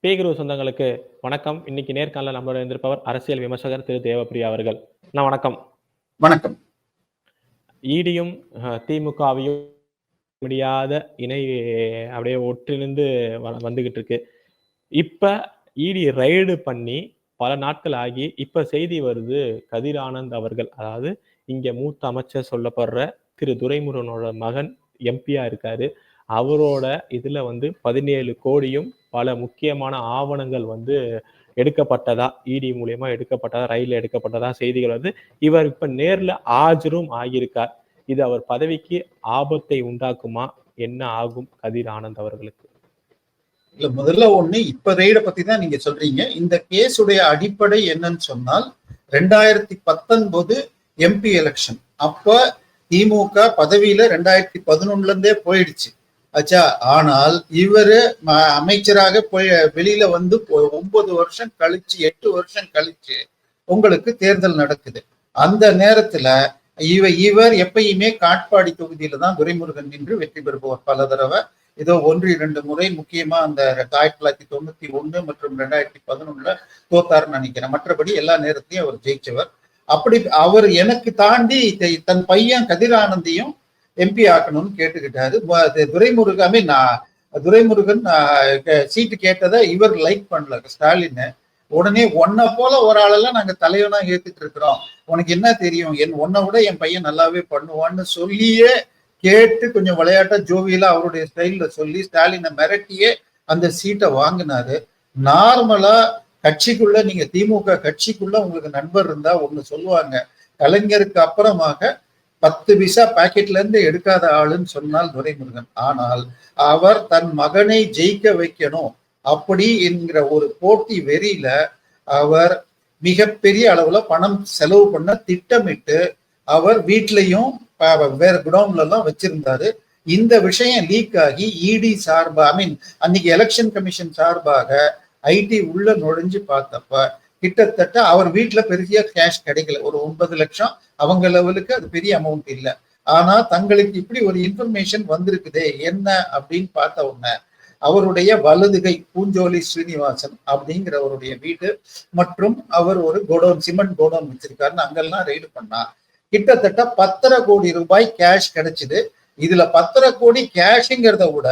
பேகுரு சொந்தங்களுக்கு வணக்கம். இன்னைக்கு நேர்காணல நம்மளோட இருந்திருப்பவர் அரசியல் விமர்சகர் திரு தேவப்பிரியா அவர்கள். வணக்கம். வணக்கம். ஈடியும் திமுகவையும் முடியாத இணை அப்படியே ஒற்றிலிருந்து வந்துகிட்டு இருக்கு. இப்ப ஈடி ரைடு பண்ணி பல நாட்கள் ஆகி இப்ப செய்தி வருது, கதிர் ஆனந்த் அவர்கள், அதாவது இங்க மூத்த அமைச்சர் சொல்லப்படுற திரு துரைமுருகனோட மகன் எம்பியா இருக்காரு. அவரோட இதுல 17 கோடியும் பல முக்கியமான ஆவணங்கள் எடுக்கப்பட்டதா, இடி மூலியமா எடுக்கப்பட்டதா, ரயில்ல எடுக்கப்பட்டதா செய்திகள் இவர் இப்ப நேர்ல ஆஜரும் ஆகியிருக்கார். இது அவர் பதவிக்கு ஆபத்தை உண்டாக்குமா? என்ன ஆகும் கதிர் ஆனந்த் அவர்களுக்கு? இல்ல, முதல்ல ஒண்ணு, இப்ப ரெய்ட பத்தி தான் நீங்க சொல்றீங்க. இந்த கேஸுடைய அடிப்படை என்னன்னு சொன்னால் 2019 எம்பி எலெக்ஷன். அப்ப திமுக பதவியில 2011 இருந்தே போயிடுச்சு ஆச்சா. ஆனால் இவரு அமைச்சராக போய் வெளியில 9 வருஷம் கழிச்சு 8 வருஷம் கழிச்சு உங்களுக்கு தேர்தல் நடக்குது. அந்த நேரத்துல இவர் எப்பயுமே காட்பாடி தொகுதியில தான் துரைமுருகன் நின்று வெற்றி பெறுபவர். பல தடவை ஏதோ 1-2 முறை, முக்கியமா அந்த 1991 மற்றும் 2011 தோத்தாருன்னு நினைக்கிறேன். மற்றபடி எல்லா நேரத்தையும் அவர் ஜெயிச்சவர். அப்படி அவர் எனக்கு தாண்டி தன் பையன் கதிர் ஆனந்தையும் எம்பி ஆக்கணும்னு கேட்டுக்கிட்டாரு. துரைமுருகன் சீட்டு கேட்டதை இவர் லைக் பண்ணல ஸ்டாலின். உடனே உன்னை போல ஒரு ஆளெல்லாம் நாங்க தலைவனா ஏத்துட்டு இருக்கிறோம், உனக்கு என்ன தெரியும், உன்னை விட என் பையன் நல்லாவே பண்ணுவான்னு சொல்லியே கேட்டு கொஞ்சம் விளையாட்டா ஜோவியலா அவருடைய ஸ்டைல்ல சொல்லி ஸ்டாலினை மிரட்டியே அந்த சீட்டை வாங்கினாரு. நார்மலா கட்சிக்குள்ள, நீங்க திமுக கட்சிக்குள்ள உங்களுக்கு நண்பர் இருந்தா ஒண்ணு சொல்லுவாங்க, கலைஞருக்கு அப்புறமாக 10 பைசா பாக்கெட்ல இருந்து எடுக்காத ஆளுன்னு சொன்னால் துரைமுருகன். ஆனால் அவர் தன் மகனை ஜெயிக்க வைக்கணும் அப்படி என்கிற ஒரு போட்டி வெறியில அவர் மிகப்பெரிய அளவுல பணம் செலவு பண்ண திட்டமிட்டு அவர் வீட்லயும் வேற குடவுன்ல எல்லாம் வச்சிருந்தாரு. இந்த விஷயம் லீக் ஆகி இடி சார்பா, அன்னைக்கு எலெக்ஷன் கமிஷன் சார்பாக ஐடி உள்ள நுழைஞ்சு பார்த்தப்ப கிட்டத்தட்ட அவர் வீட்டுல பெரிய கேஷ் கிடைக்கல. ஒரு 9 லட்சம், அவங்க லெவலுக்கு அது பெரிய அமௌண்ட் இல்லை. ஆனா தங்களுக்கு இப்படி ஒரு இன்ஃபர்மேஷன் வந்திருக்குதே என்ன அப்படின்னு பார்த்த உடனே அவருடைய வலதுகை பூஞ்சோலி ஸ்ரீனிவாசன் அப்படிங்கிறவருடைய வீடு மற்றும் அவர் ஒரு கோடவுன், சிமெண்ட் கோடவுன் வச்சிருக்காருன்னு அங்கெல்லாம் ரெய்டு பண்ணா கிட்டத்தட்ட 10.5 கோடி ரூபாய் கேஷ் கிடைச்சது. இதுல 10.5 கோடி கேஷுங்கிறத விட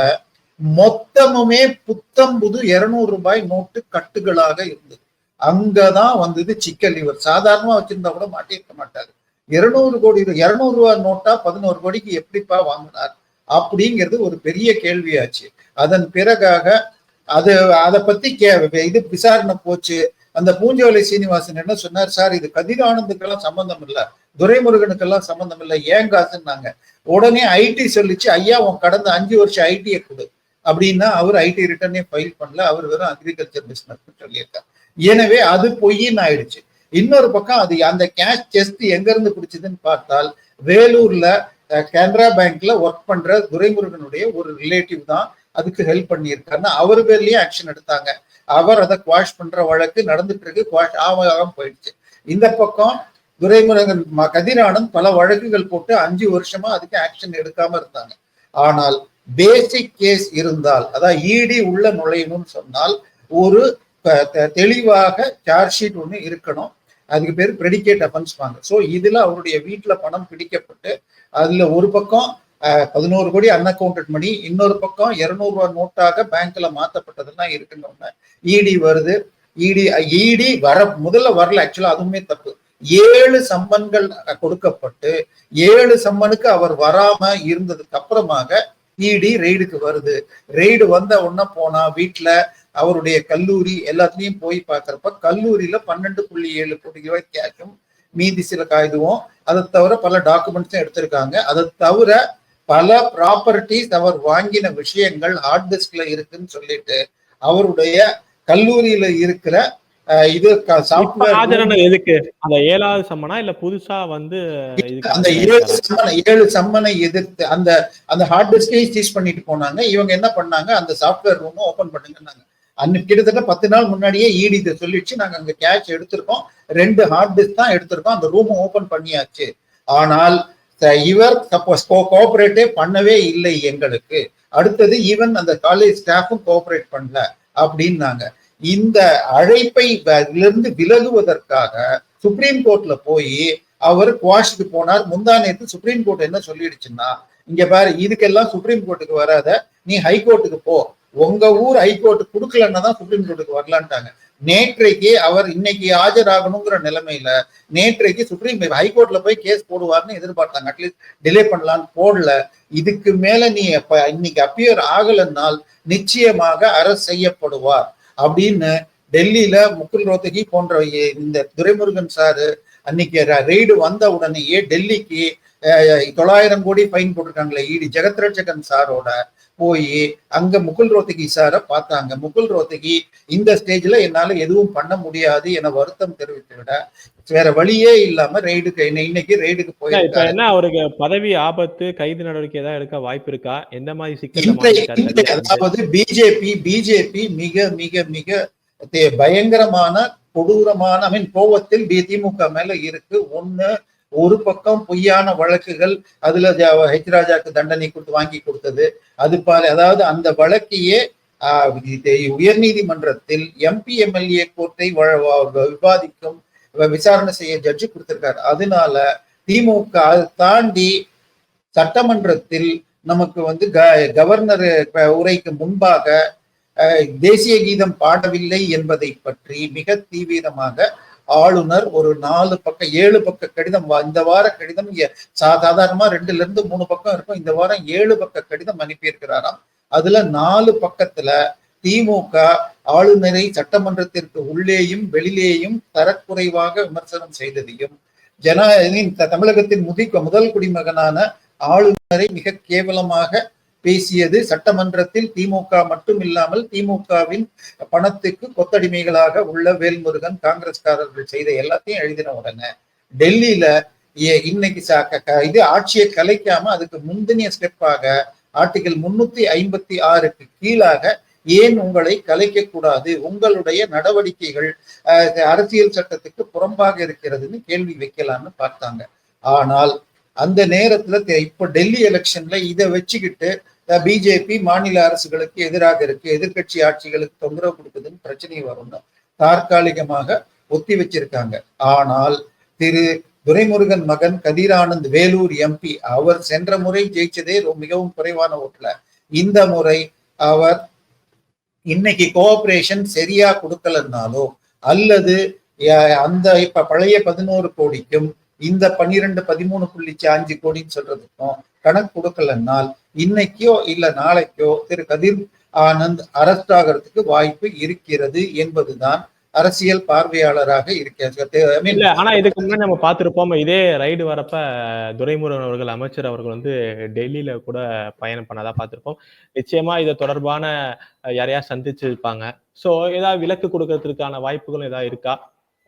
மொத்தமுமே புத்தம்புது 200 ரூபாய் நோட்டு கட்டுகளாக இருந்தது. அங்கதான் வந்தது சிக்கல். இவர் சாதாரணமா வச்சிருந்தா கூட மாட்டிருக்க மாட்டாரு. 200 கோடி 200 ரூபாய் நோட்டா 11 கோடிக்கு எப்படிப்பா வாங்கினார் அப்படிங்கிறது ஒரு பெரிய கேள்வியாச்சு. அதன் பிறகாக அதை பத்தி இது விசாரணை போச்சு. அந்த பூஞ்சோலை சீனிவாசன் என்ன சொன்னார், சார் இது கதிர் ஆனந்துக்கெல்லாம் சம்பந்தம் இல்லை, துரைமுருகனுக்கெல்லாம் சம்பந்தம் இல்லை, ஏன் காசுன்னாங்க. உடனே ஐடி சொல்லிச்சு, ஐயா உன் கடந்த 5 வருஷம் ஐடியை கொடு அப்படின்னா அவர் ஐடி ரிட்டர்னே ஃபைல் பண்ணல, அவர் வெறும் அக்ரிகல்ச்சர் பிசினஸ் சொல்லியிருக்காரு. எனவே அது பொய்ன்னு ஆயிடுச்சு. இன்னொரு பக்கம் அது அந்த கேஷ் செஸ்ட் எங்க இருந்து பிடிச்சதுன்னு பார்த்தால் வேலூர்ல கனரா பேங்க்ல ஒர்க் பண்ற துரைமுருகனுடைய ஒரு ரிலேட்டிவ் தான் அதுக்கு ஹெல்ப் பண்ணியிருக்காருன்னா அவர் பேர்லயே ஆக்ஷன் எடுத்தாங்க. அவர் அதை குவாஷ் பண்ற வழக்கு நடந்துட்டு இருக்கு, குவாஷ் ஆகாம போயிடுச்சு. இந்த பக்கம் துரைமுருகன் கதிர் ஆனந்த் பல வழக்குகள் போட்டு 5 வருஷமா அதுக்கு ஆக்ஷன் எடுக்காம இருந்தாங்க. ஆனால் பேசிக் கேஸ் இருந்தால், அதாவது இடி உள்ள நுழையணும்னு சொன்னால் ஒரு தெளிவாக சார்ஜ் ஷீட் ஒண்ணு இருக்கணும். அதுக்கு பேர் பிரெடிகேட் அஃபென்ஸ் வாங்க. ஸோ இதுல அவருடைய வீட்டுல பணம் பிடிக்கப்பட்டு அதுல ஒரு பக்கம் 11 கோடி அன்அக்கௌண்டட் மணி, இன்னொரு பக்கம் 200 ரூபாய் நோட்டாக பேங்க்ல மாத்தப்பட்டதெல்லாம் இருக்குன்னு இடி வருது. இடி முதல்ல வரல, ஆக்சுவலா அதுவுமே தப்பு. 7 சம்மன்கள் கொடுக்கப்பட்டு 7 சம்மனுக்கு அவர் வராம இருந்ததுக்கு அப்புறமாக இடி ரெய்டுக்கு வருது. ரெய்டு வந்த உடனே போனா வீட்டுல அவருடைய கல்லூரி எல்லாத்துலயும் போய் பார்க்கறப்ப கல்லூரியில 12.7 கோடி ரூபாய் கேஷும் மீதி சில காகிதமும், அதை தவிர பல டாக்குமெண்ட்ஸும் எடுத்திருக்காங்க. அதை தவிர பல ப்ராப்பர்ட்டிஸ் அவர் வாங்கின விஷயங்கள் ஹார்ட் டிஸ்க்ல இருக்குன்னு சொல்லிட்டு அவருடைய கல்லூரியில இருக்கிற இது சாஃப்ட்வேர் எதுக்கு அந்த 7வது சம்மனா இல்ல புதுசா அந்த 7 சம்மனை எதிர்த்து அந்த ஹார்ட் டிஸ்கை சீஸ் பண்ணிட்டு போனாங்க. இவங்க என்ன பண்ணாங்க, அந்த சாஃப்ட்வேர் ரூம் ஓபன் பண்ணுங்கன்னாங்க. அன்னைக்கு கிட்டத்தட்ட 10 நாள் முன்னாடியே இடி இதை சொல்லிடுச்சு, நாங்க அங்க கேஷ் எடுத்திருக்கோம், 2 ஹார்ட் டிஸ்க் தான் எடுத்திருக்கோம், அந்த ரூம் ஓபன் பண்ணியாச்சு. ஆனால் இவர் கோஆபரேட்டே பண்ணவே இல்லை எங்களுக்கு. அடுத்தது ஈவன் அந்த காலேஜ் ஸ்டாஃபும் கோஆபரேட் பண்ணல. அப்படின்னாங்க. இந்த அழைப்பை இருந்து விலகுவதற்காக சுப்ரீம் கோர்ட்ல போய் அவர் குவாஷ்க்கு போனார். முந்தா நேத்து சுப்ரீம் கோர்ட் என்ன சொல்லிடுச்சுன்னா, இங்க பாரு, இதுக்கெல்லாம் சுப்ரீம் கோர்ட்டுக்கு வராத, நீ ஹைகோர்ட்டுக்கு போ, உங்க ஊர் ஹைகோர்ட் கொடுக்கலன்னா தான் சுப்ரீம் கோர்ட்டுக்கு வரலான்ட்டாங்க. நேற்றைக்கு அவர் இன்னைக்கு ஆஜராகணுங்கிற நிலைமையில நேற்றைக்கு சுப்ரீம் ஹைகோர்ட்ல போய் கேஸ் போடுவார்னு எதிர்பார்த்தாங்க. அட்லீஸ்ட் டிலே பண்ணலான்னு போடல. இதுக்கு மேல நீ இன்னைக்கு அப்பியர் ஆகலன்னால் நிச்சயமாக அரசு செய்யப்படுவார் அப்படின்னு டெல்லியில முகுல் ரோத்தகி போன்ற இந்த துரைமுருகன் சாரு அன்னைக்கு ரெய்டு வந்த உடனேயே டெல்லிக்கு 900 கோடி ஃபைன் போட்டிருக்காங்களே இடி ஜெகத்ரட்சகன் சாரோட போய் அங்க முகுல் ரோத்தகி சாரை பார்த்தாங்க. முகுல் ரோத்தகி இந்த ஸ்டேஜ்ல என்னால எதுவும் பண்ண முடியாது என வருத்தம் தெரிவித்து விட வேற வழியே இல்லாம ரெய்டுக்கு இன்னைக்கு ரெய்டுக்கு போயிருக்காரு. என்ன அவருக்கு பதவி ஆபத்து, கைது நடவடிக்கை ஏதாவது எடுக்க வாய்ப்பு இருக்கா? எந்த மாதிரி சிக்கல்? அதாவது பிஜேபி மிக மிக மிக பயங்கரமான கொடூரமான கோபத்தில் திமுக மேல இருக்கு. ஒரு பக்கம் பொய்யான வழக்குகள், அதுல ஹெச் ராஜாக்கு தண்டனை கொடுத்து வாங்கி கொடுத்தது, அது அதாவது அந்த வழக்கையே உயர்நீதிமன்றத்தில் எம்பி எம்எல்ஏ கோர்ட்டை விவாதிக்கும் விசாரணை செய்ய ஜட்ஜி கொடுத்திருக்காரு. அதனால திமுக தாண்டி சட்டமன்றத்தில் நமக்கு கவர்னர் உரைக்கு முன்பாக தேசிய கீதம் பாடவில்லை என்பதை பற்றி மிக தீவிரமாக ஆளுநர் ஒரு 7 பக்க கடிதம், இந்த வார கடிதம் சாதாரணமா 2 to 3 பக்கம் இருக்கும், இந்த வாரம் 7 பக்க கடிதம் அனுப்பியிருக்கிறாராம். அதுல 4 பக்கத்துல திமுக ஆளுநரை சட்டமன்றத்திற்கு உள்ளேயும் வெளியிலேயும் தரக்குறைவாக விமர்சனம் செய்ததையும், தமிழகத்தின் முதல் குடிமகனான ஆளுநரை மிக கேவலமாக பேசியது, சட்டமன்றத்தில் திமுக மட்டும் இல்லாமல் திமுகவின் பணத்துக்கு கொத்தடிமைகளாக உள்ள வேல்முருகன் காங்கிரஸ்காரர்கள் செய்த எல்லாத்தையும் எழுதின உடனே டெல்லியில இன்னைக்கு இது ஆட்சியை கலைக்காம அதுக்கு முந்தினிய ஸ்டெப்பாக ஆர்டிகல் 356க்கு கீழாக ஏன் உங்களை கலைக்க கூடாது, உங்களுடைய நடவடிக்கைகள் அரசியல் சட்டத்துக்கு புறம்பாக இருக்கிறதுன்னு கேள்வி வைக்கலாம்னு பார்த்தாங்க. ஆனால் அந்த நேரத்துல இப்ப டெல்லி எலெக்ஷன்ல இதை வச்சுக்கிட்டு பிஜேபி மாநில அரசுகளுக்கு எதிராக இருக்கு, எதிர்கட்சி ஆட்சிகளுக்கு தொந்தரவு கொடுக்குதுன்னு பிரச்சனை வரும்னு தற்காலிகமாக ஒத்தி வச்சிருக்காங்க. ஆனால் திரு துரைமுருகன் மகன் கதிர் ஆனந்த் வேலூர் எம்பி, அவர் சென்ற முறை ஜெயிச்சதே மிகவும் குறைவான ஓட்டுல. இந்த முறை அவர் இன்னைக்கு கோஆபரேஷன் சரியா கொடுக்கலன்னாலோ அல்லது அந்த இப்ப பழைய 11 கோடிக்கும் இந்த 13.5 கோடின்னு சொல்றதுக்கும் கணக்கு கொடுக்கலன்னால் இன்னைக்கோ இல்ல நாளைக்கோ திரு கதிர் ஆனந்த் அரெஸ்ட் ஆகிறதுக்கு வாய்ப்பு இருக்கிறது என்பதுதான் அரசியல் பார்வையாளராக இருக்கிறது. ஆனா இதுக்கு முன்னாடி நம்ம பார்த்திருப்போம், இதே ரைடு வரப்ப துரைமுருகன் அவர்கள், அமைச்சர் அவர்கள் டெல்லியில கூட பயணம் பண்ணதா பார்த்திருப்போம். நிச்சயமா இது தொடர்பான யாரையா சந்திச்சிருப்பாங்க. சோ ஏதாவது விலக்கு கொடுக்கறதுக்கான வாய்ப்புகளும் ஏதாவது இருக்கா?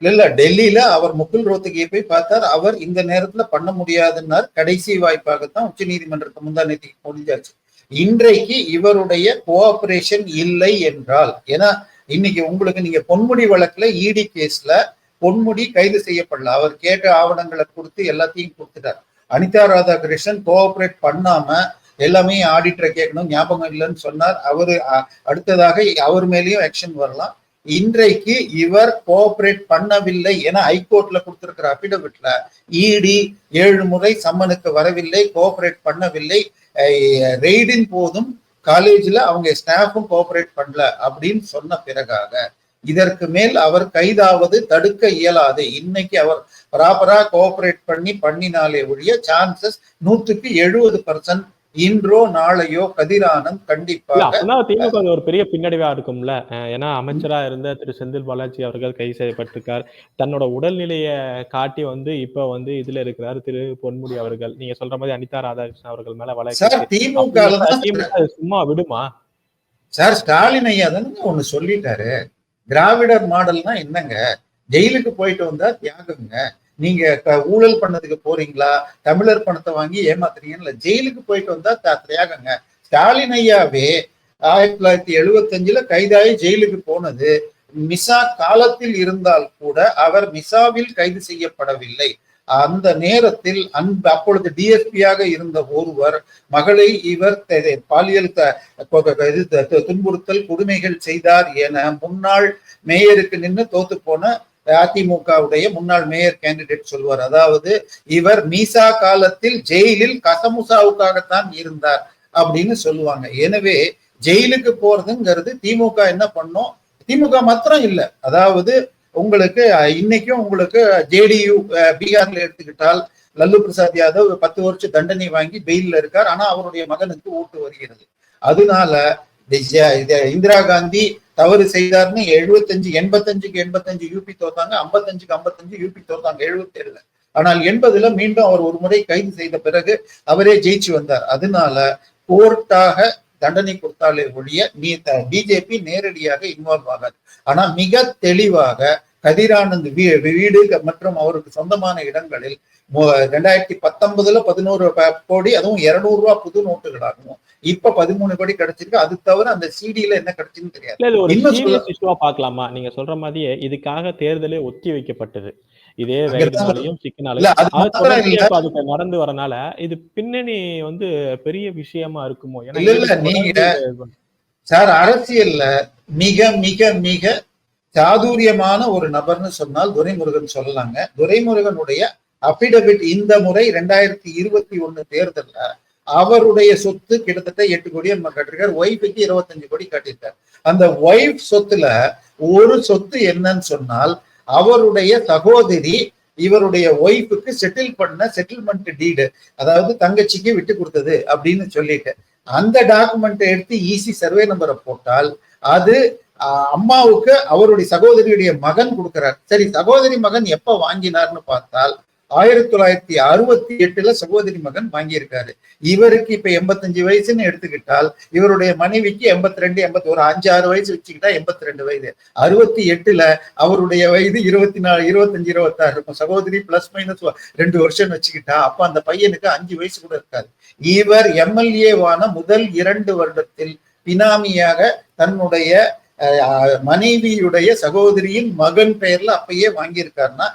இல்ல, டெல்லியில அவர் முகுல் ரோத்தகியை போய் பார்த்தார். அவர் இந்த நேரத்துல பண்ண முடியாதுன்னார். கடைசி வாய்ப்பாகத்தான் உச்ச நீதிமன்றத்தை முந்தா நேற்றுக்கு முடிஞ்சாச்சு. இன்றைக்கு இவருடைய கோஆபரேஷன் இல்லை என்றால், ஏன்னா இன்னைக்கு உங்களுக்கு நீங்க பொன்முடி வழக்குல இடி கேஸ்ல பொன்முடி கைது செய்யப்படல. அவர் கேட்ட ஆவணங்களை கொடுத்து எல்லாத்தையும் கொடுத்துட்டார். அனிதா ராதாகிருஷ்ணன் கோஆபரேட் பண்ணாம எல்லாமே ஆடிட்டரை கேட்கணும், ஞாபகம் இல்லைன்னு சொன்னார். அவரு அடுத்ததாக அவர் மேலேயும் ஆக்ஷன் வரலாம். இன்றைக்கு இவர் கோஆபரேட் பண்ணவில்லை என ஹைகோர்ட்ல கொடுத்திருக்கிற அபிடவிட்ல இடி 7 முறை சம்மனுக்கு வரவில்லை, கோஆபரேட் பண்ணவில்லை, ரெய்டின் போதும் காலேஜ்ல அவங்க ஸ்டாஃபும் கோஆபரேட் பண்ணல அப்படின்னு சொன்ன பிறகாக இதற்கு மேல் அவர் கைதாவது தடுக்க இயலாது. இன்னைக்கு அவர் ப்ராப்பரா கோஆபரேட் பண்ணினாலே ஒழிய சான்சஸ் 170% இன்றோ நாளையோ கதிர் ஆனந்த் கண்டிப்பாக திமுக ஒரு பெரிய பின்னடைவா இருக்கும்ல. ஏன்னா அமைச்சரா இருந்த திரு செந்தில் பாலாஜி அவர்கள் கைது செய்யப்பட்டிருக்கார். தன்னோட உடல்நிலைய காட்டி இப்ப இதுல இருக்கிறார் திரு பொன்முடி அவர்கள். நீங்க சொல்ற மாதிரி அனிதா ராதாகிருஷ்ணன் அவர்கள் மேல வழக்கு. திமுக சும்மா விடுமா சார்? ஸ்டாலின் ஐயா தானே ஒண்ணு சொல்லிட்டாரு, திராவிடர் மாடல்னா என்னங்க, ஜெயிலுக்கு போயிட்டு வந்தா தியாகங்க, நீங்க ஊழல் பண்ணதுக்கு போறீங்களா, தமிழர் பணத்தை வாங்கி ஏமாத்துறீங்கன்னு ஜெயிலுக்கு போயிட்டு வந்தா தியாகங்க. ஸ்டாலின் ஐயாவே 1975 கைதாகி ஜெயிலுக்கு போனது மிசா காலத்தில் இருந்தால் கூட அவர் மிசாவில் கைது செய்யப்படவில்லை. அந்த நேரத்தில் அப்பொழுது டிஎஸ்பியாக இருந்த ஒருவர் மகளை இவர் பாலியல் துன்புறுத்தல் கொடுமைகள் செய்தார் என முன்னாள் மேயருக்கு நின்று தோத்து போன அதிமுகவுடைய முன்னாள் மேயர் கேண்டிடேட் சொல்வார். அதாவது இவர் மீசா காலத்தில் ஜெயிலில் கசமுசாவுக்காகத்தான் இருந்தார் அப்படின்னு சொல்லுவாங்க. எனவே ஜெயிலுக்கு போறதுங்கிறது திமுக என்ன பண்ணும், திமுக மாத்திரம் இல்ல, அதாவது உங்களுக்கு இன்னைக்கும் உங்களுக்கு ஜேடியு பீகார்ல எடுத்துக்கிட்டால் லல்லு பிரசாத் யாதவ் 10 வருஷம் தண்டனை வாங்கி பெயில்ல இருக்கார். ஆனா அவருடைய மகனுக்கு ஓட்டு வருகிறது. அதனால இந்திரா காந்தி தவறு செய்தார்னு 85 யூபி தோத்தாங்க, 55 யூபி தோத்தாங்க 77ல. ஆனால் 80ல மீண்டும் அவர் ஒரு முறை கைது செய்த பிறகு அவரே ஜெயிச்சு வந்தார். அதனால கோர்ட்டாக தண்டனை கொடுத்தாலே ஒழிய பிஜேபி நேரடியாக இன்வால்வ் ஆகாது. ஆனா மிக தெளிவாக கதிரானந்த் வீடு மற்றும் அவருக்கு சொந்தமான இடங்களில் 2019ல 11 கோடி, அதுவும் 200 ரூபாய் புது நோட்டுகளாகவும் இப்ப 13 கோடி கிடைச்சிருக்கு. அது தவிர அந்த சிடில என்ன கிடைச்சுன்னு தெரியாது. பாக்கலாமா? நீங்க சொல்ற மாதிரியே இதுக்காக தேர்தலே ஒத்தி வைக்கப்பட்டது. இதே ரைடுனாலையும் சிக்கனாலையும் அதுக்கு நடந்து வரனால இது பின்னணி வந்து பெரிய விஷயமா இருக்குமோ? இல்ல நீங்க சார் அரசியல்ல மிக மிக மிக சாதுரியமான ஒரு நபர்னு சொன்னால் துரைமுருகன் சொல்லலாங்க. துரைமுருகனுடைய அபிடவிட் இந்த முறை 2021 தேர்தல்ல அவருடைய சொத்து கிட்டத்தட்ட 8 கோடி கட்டிருக்காரு. ஒய்ஃபுக்கு 25 கோடி கட்டியிருக்காரு. அந்த ஒய்ஃப் சொத்துல ஒரு சொத்து என்னன்னு சொன்னால் அவருடைய சகோதரி இவருடைய ஒய்ஃபுக்கு செட்டில்மெண்ட் டீடு, அதாவது தங்கச்சிக்கு விட்டு கொடுத்தது அப்படின்னு சொல்லிட்டு அந்த டாக்குமெண்ட் எடுத்து ஈசி சர்வே நம்பரை போட்டால் அது அம்மாவுக்கு அவருடைய சகோதரியுடைய மகன் கொடுக்கிறார். சரி, சகோதரி மகன் எப்ப வாங்கினார்னு பார்த்தால் 1968ல சகோதரி மகன் வாங்கியிருக்காரு. இவருக்கு இப்ப 85 வயசுன்னு எடுத்துக்கிட்டால் இவருடைய மனைவிக்கு 82, 81, 5-6 வயசு வச்சுக்கிட்டா 82 வயது. 68ல அவருடைய வயது 24, 25, 26 இருக்கும். சகோதரி பிளஸ் மைனஸ் 2 வருஷம் வச்சுக்கிட்டா அப்ப அந்த பையனுக்கு 5 வயசு கூட இருக்காது. இவர் எம்எல்ஏவான முதல் 2 வருடத்தில் பினாமியாக தன்னுடைய மனைவியுடைய சகோதரியின் மகன் பெயர்ல அப்பயே வாங்கியிருக்காருன்னா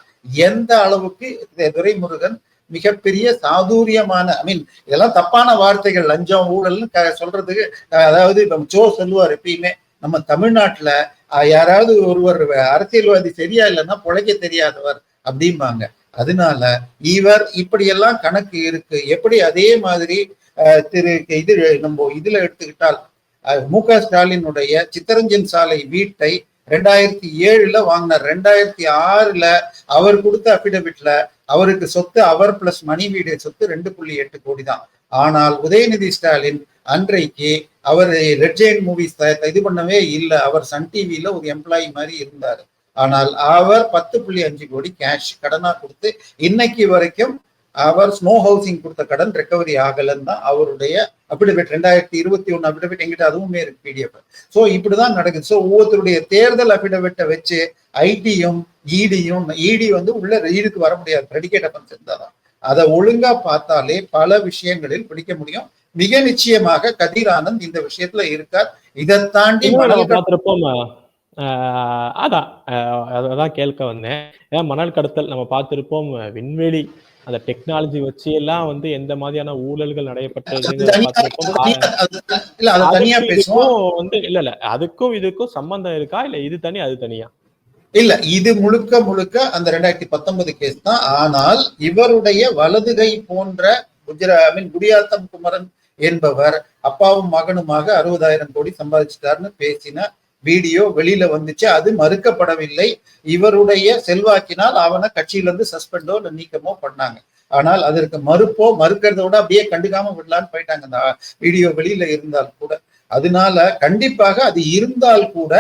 எந்த அளவுக்கு துரைமுருகன் மிகப்பெரிய சாதுரியமான, இதெல்லாம் தப்பான வார்த்தைகள், லஞ்சம் ஊழல்னு சொல்றதுக்கு, அதாவது சோ சொல்லுவார் எப்பயுமே, நம்ம தமிழ்நாட்டுல யாராவது ஒருவர் அரசியல்வாதி சரியா இல்லைன்னா பொழைக்க தெரியாதவர் அப்படிம்பாங்க. அதனால இவர் இப்படியெல்லாம் கணக்கு இருக்கு. எப்படி அதே மாதிரி நம்ம இதுல எடுத்துக்கிட்டால் மு.க. ஸ்டாலினுடைய சித்தரஞ்சன் சாலை வீட்டை 2007ல வாங்கினார். 2006ல அவர் கொடுத்த அபிடவிட்ல அவருக்கு சொத்து அவர் பிளஸ் மனைவியுடைய சொத்து 2.8 கோடி தான். ஆனால் உதயநிதி ஸ்டாலின் அன்றைக்கு அவர் ரெட் ஜெயின் மூவிஸ் இது பண்ணவே இல்லை. அவர் சன் டிவியில ஒரு எம்ப்ளாயி மாதிரி இருந்தார். ஆனால் அவர் 10.5 கோடி கேஷ் கடனா கொடுத்து இன்னைக்கு வரைக்கும் அவர் ஸ்னோ ஹவுசிங் கொடுத்த கடன் ரெக்கவரி ஆகலன்னு தான் அவருடைய அபிடவிட். 2021 அபிடவிட் எங்கிட்ட அதுவுமே இருக்கு பிடிஎஃப். சோ இப்படிதான் நடக்குது. சோ ஒவ்வொருத்தருடைய தேர்தல் அபிடவிட்டை வச்சு ஐடியும் இடி வந்து உள்ள ஈடுக்கு வர முடியாது. பிரெடிகேட் அஃபென்ஸ் இருந்தாதான் அதை ஒழுங்கா பார்த்தாலே பல விஷயங்களில் பிடிக்க முடியும். மிக நிச்சயமாக கதிர் ஆனந்த் இந்த விஷயத்துல இருக்கார். இதை தாண்டி அதான் கேட்க வந்தேன். ஏன்னா மணல் கடத்தல் நம்ம பார்த்திருப்போம், விண்வெளி அந்த டெக்னாலஜி வச்சு எல்லாம் வந்து எந்த மாதிரியான ஊழல்கள் நடைபெற்றது வந்து இல்ல அதுக்கும் இதுக்கும் சம்பந்தம் இருக்கா, இல்ல இது தனி அது தனியா? இல்ல, இது முழுக்க அந்த 2019 கேஸ் தான். ஆனால் இவருடைய வலதுகை போன்ற குடியாத்தம் குமரன் என்பவர் அப்பாவும் மகனுமாக 60,000 கோடி சம்பாதிச்சிட்டாருன்னு பேசின வீடியோ வெளியில வந்துச்சு. அது மறுக்கப்படவில்லை. இவருடைய செல்வாக்கினால் அவனை கட்சியிலிருந்து சஸ்பெண்டோ இல்லை நீக்கமோ பண்ணாங்க. ஆனால் அதற்கு மறுக்கிறத விட அப்படியே கண்டுக்காம விடலான்னு போயிட்டாங்க அந்த வீடியோ வெளியில இருந்தால் கூட. அதனால கண்டிப்பாக அது இருந்தால் கூட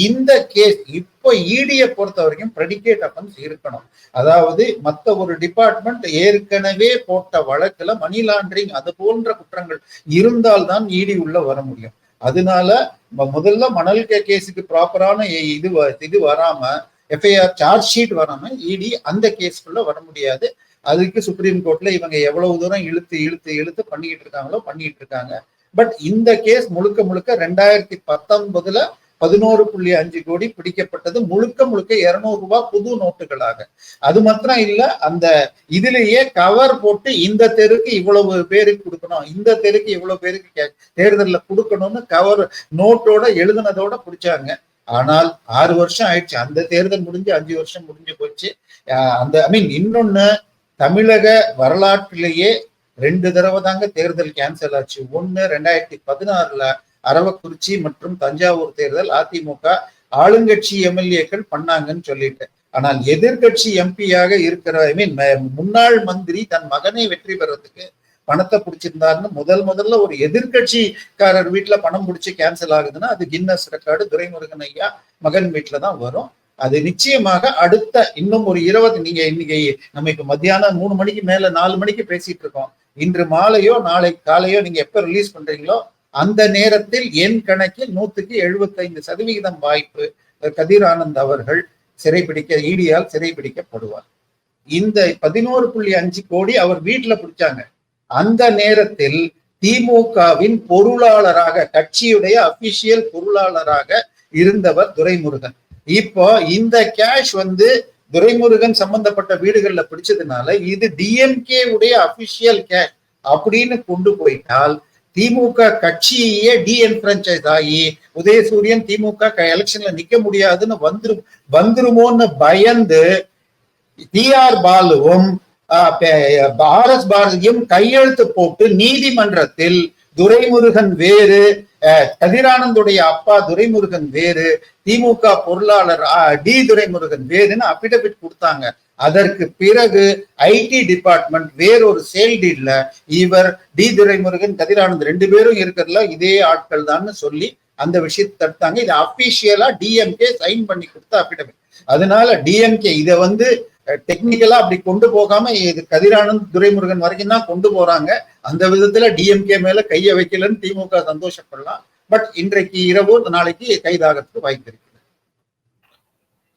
இந்த கேஸ் இப்போ ஈடியை பொறுத்த வரைக்கும் பிரெடிகேட் அஃபென்ஸ் இருக்கணும். அதாவது மற்ற ஒரு டிபார்ட்மெண்ட் ஏற்கனவே போட்ட வழக்குல மணி லாண்டரிங் அது போன்ற குற்றங்கள் இருந்தால்தான் ஈடி உள்ள வர முடியும். அதனால முதல்ல மணல் கேஸுக்கு ப்ராப்பரான இது வராம எஃப்ஐஆர் சார்ஜ் ஷீட் வராம இடி அந்த கேஸ்க்குள்ள வர முடியாது. அதுக்கு சுப்ரீம் கோர்ட்ல இவங்க எவ்வளவு தூரம் இழுத்து பண்ணிட்டு இருக்காங்க. பட் இந்த கேஸ் முழுக்க 2019ல 11.5 கோடி பிடிக்கப்பட்டது. முழுக்க முழுக்க 200 ரூபாய் புது நோட்டுகளாக. அது மாத்திரம் இல்ல, அந்த இதுலயே கவர் போட்டு இந்த தெருக்கு இவ்வளவு பேருக்கு கொடுக்கணும், இந்த தெருக்கு இவ்வளவு பேருக்கு தேர்தல்ல கொடுக்கணும்னு கவர் நோட்டோட எழுதுனதோட பிடிச்சாங்க. ஆனால் 6 வருஷம் ஆயிடுச்சு. அந்த தேர்தல் முடிஞ்சு 5 வருஷம் முடிஞ்சு போச்சு. அந்த இன்னொன்னு, தமிழக வரலாற்றிலேயே 2 தடவை தாங்க தேர்தல் கேன்சல் ஆச்சு. ஒண்ணு 2016 அரவக்குறிச்சி மற்றும் தஞ்சாவூர் தேர்தல் அதிமுக ஆளுங்கட்சி எம்எல்ஏக்கள் பண்ணாங்கன்னு சொல்லிட்டு. ஆனால் எதிர்கட்சி எம்பியாக இருக்கிற முன்னாள் மந்திரி தன் மகனை வெற்றி பெறதுக்கு பணத்தை பிடிச்சிருந்தாருன்னு முதல்ல ஒரு எதிர்கட்சிக்காரர் வீட்டுல பணம் பிடிச்சி கேன்சல் ஆகுதுன்னா அது கின்னஸ் ரெக்கார்டு துரைமுருகன் ஐயா மகன் வீட்டுல தான் வரும். அது நிச்சயமாக அடுத்த இன்னும் ஒரு 20 நீங்க இன்னைக்கு நம்ம இப்ப மத்தியானம் 3 மணிக்கு மேல 4 மணிக்கு பேசிட்டு இருக்கோம். இன்று மாலையோ நாளை காலையோ நீங்க எப்ப ரிலீஸ் பண்றீங்களோ அந்த நேரத்தில் என் கணக்கில் 100% வாய்ப்பு கதிர் ஆனந்த் அவர்கள் ஈடியால் சிறைபிடிக்கப்படுவார். இந்த 11.5 கோடி அவர் வீட்டுல பிடிச்சாங்க. அந்த நேரத்தில் திமுகவின் பொருளாளராக, கட்சியுடைய அபிஷியல் பொருளாளராக இருந்தவர் துரைமுருகன். இப்போ இந்த கேஷ் துரைமுருகன் சம்பந்தப்பட்ட வீடுகள்ல பிடிச்சதுனால இது டிஎம்கே உடைய அபிஷியல் கேஷ் அப்படின்னு கொண்டு போயிட்டால் திமுக கட்சியே டிஎன்ஃபிரான்சைஸ் ஆகி உதயசூரியன் திமுக எலெக்ஷன்ல நிக்க முடியாதுன்னு வந்துருமோன்னு பயந்து டிஆர் பாலுவும் ஆர்எஸ் பாரதியும் கையெழுத்து போட்டு நீதிமன்றத்தில் துரைமுருகன் வேறு, கதிரானந்துடைய அப்பா துரைமுருகன் வேறு, திமுக பொருளாளர் டி துரைமுருகன் வேறுன்னு அபிடபிட் கொடுத்தாங்க. அதற்கு பிறகு ஐடி டிபார்ட்மெண்ட் வேறொரு சேல் டீல்ல இவர் டி துரைமுருகன் கதிரானந்த் 2 பேரும் இருக்கிறதுல இதே ஆட்கள் தான் சொல்லி அந்த விஷயத்தை தடுத்தாங்க. இது அபிஷியலா டிஎம்கே சைன் பண்ணி கொடுத்த அபிடபிட். அதனால டிஎம்கே இதை டெக்னிக்கலா அப்படி கொண்டு போகாம இது கதிரானந்த் துரைமுருகன் வரைக்கும் தான் கொண்டு போறாங்க. அந்த விதத்துல டிஎம்கே மேல கைய வைக்கலன்னு திமுக சந்தோஷப்படலாம். பட் இன்றைக்கு இரவு நாளைக்கு கைதாகிறதுக்கு வாய்ப்பு இருக்கு.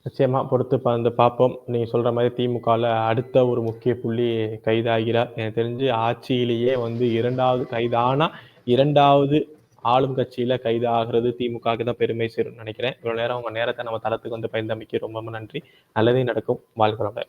நிச்சயமா பொறுத்து பார்ப்போம். நீங்க சொல்ற மாதிரி திமுகல அடுத்த ஒரு முக்கிய புள்ளி கைதாகிறார். எனக்கு தெரிஞ்சு ஆட்சியிலேயே 2வது கைதானா 2வது ஆளும் கட்சியில கைதாகிறது திமுகவுக்கு தான் பெருமை சேரும் நினைக்கிறேன். இவ்வளவு நேரம் உங்க நேரத்தை நம்ம தளத்துக்கு பயந்தமைக்கு ரொம்ப நன்றி. நல்லதே நடக்கும். வாழ்க்கை.